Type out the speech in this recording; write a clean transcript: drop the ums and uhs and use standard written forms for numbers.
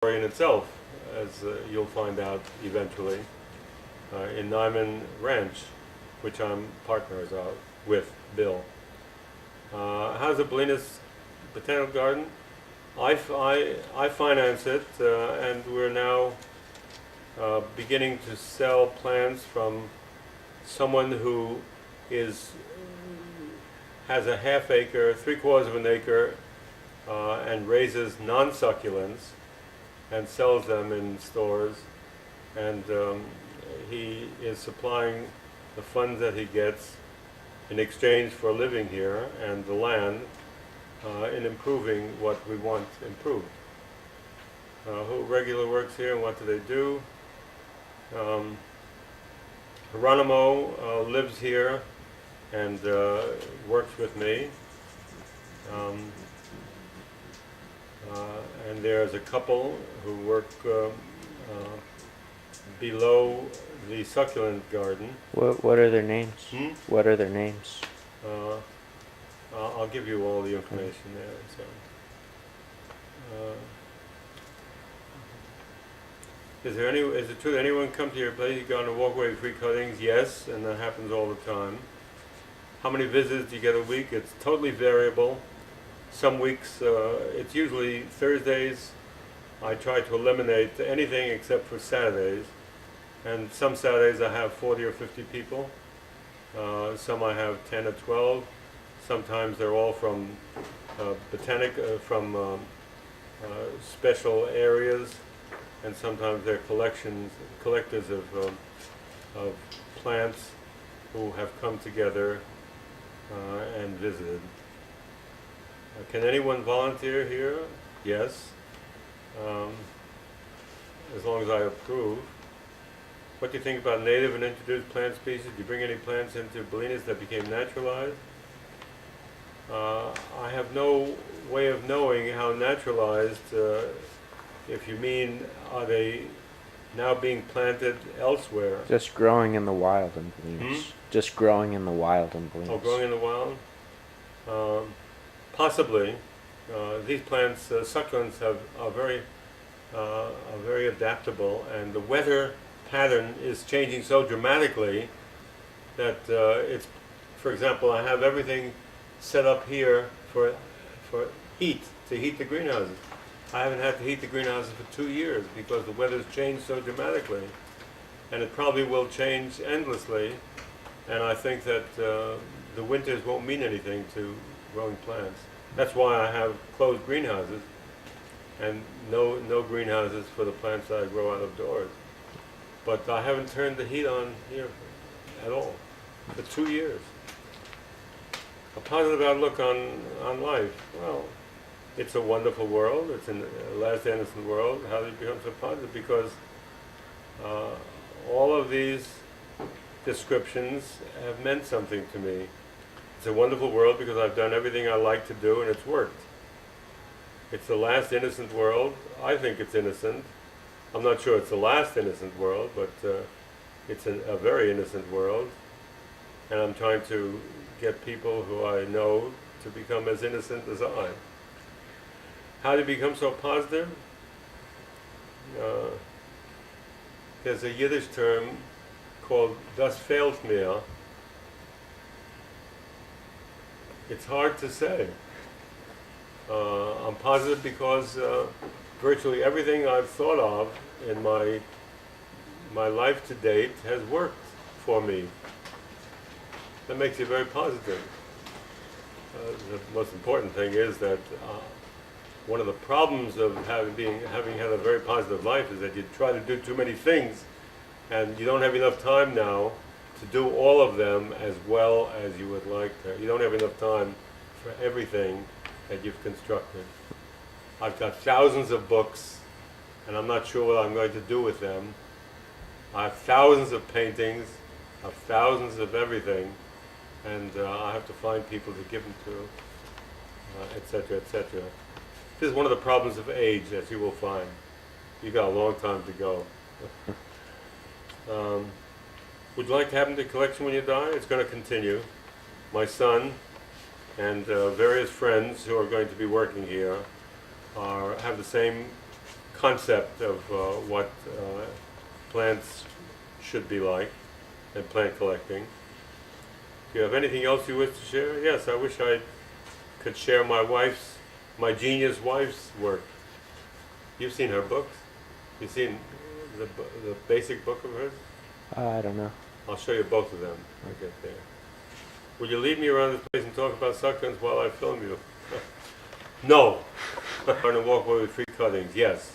story in itself, as you'll find out eventually, in Niman Ranch, which I'm partners with Bill. How's the Bolinas Botanical Garden? I finance it, and we're now beginning to sell plants from someone who is has a half acre, 3/4 of an acre, and raises non-succulents and sells them in stores. And he is supplying the funds that he gets in exchange for living here and the land in improving what we want improved. Who regular works here and what do they do? Geronimo lives here and works with me. And there's a couple who work below the succulent garden. What are their names? What are their names? I'll give you all the information there. So, is it true that anyone come to your place, you go on a walkway with free cuttings? Yes, and that happens all the time. How many visits do you get a week? It's totally variable. Some weeks, it's usually Thursdays. I try to eliminate anything except for Saturdays. And some Saturdays I have 40 or 50 people. Some I have 10 or 12. Sometimes they're all from special areas, and sometimes they're collectors of plants who have come together and visited. Can anyone volunteer here? Yes, as long as I approve. What do you think about native and introduced plant species? Do you bring any plants into Bolinas that became naturalized? I have no way of knowing how naturalized, if you mean, are they now being planted elsewhere? Just growing in the wild in Bolinas. Just growing in the wild in Bolinas. Oh, growing in the wild? Possibly. These plants, succulents, are very adaptable, and the weather pattern is changing so dramatically that it's, for example, I have everything set up here for heat, to heat the greenhouses. I haven't had to heat the greenhouses for 2 years because the weather's changed so dramatically, and it probably will change endlessly. And I think that the winters won't mean anything to growing plants. That's why I have closed greenhouses and no greenhouses for the plants that I grow out of doors. But I haven't turned the heat on here at all for 2 years. A positive outlook on life. Well, it's a wonderful world. It's a last innocent world. How did it become so positive? Because all of these descriptions have meant something to me. It's a wonderful world because I've done everything I like to do and it's worked. It's the last innocent world. I think it's innocent. I'm not sure it's the last innocent world, but it's a very innocent world. And I'm trying to get people who I know to become as innocent as I. How do you become so positive? There's a Yiddish term called "das fehlt mir." It's hard to say. I'm positive because virtually everything I've thought of in my life to date has worked for me. That makes you very positive. The most important thing is that one of the problems of having had a very positive life is that you try to do too many things, and you don't have enough time now to do all of them as well as you would like to. You don't have enough time for everything that you've constructed. I've got thousands of books, and I'm not sure what I'm going to do with them. I have thousands of paintings, I have thousands of everything, and I have to find people to give them to, etc., etc. This is one of the problems of age, as you will find. You got a long time to go. Would you like to have in the collection when you die? It's going to continue. My son and various friends who are going to be working here have the same concept of what plants should be like and plant collecting. Do you have anything else you wish to share? Yes, I wish I could share my genius wife's work. You've seen her books? You've seen the basic book of hers? I don't know. I'll show you both of them when I get there. Will you lead me around this place and talk about succulents while I film you? No! I'm going to walk away with 3 cuttings, yes.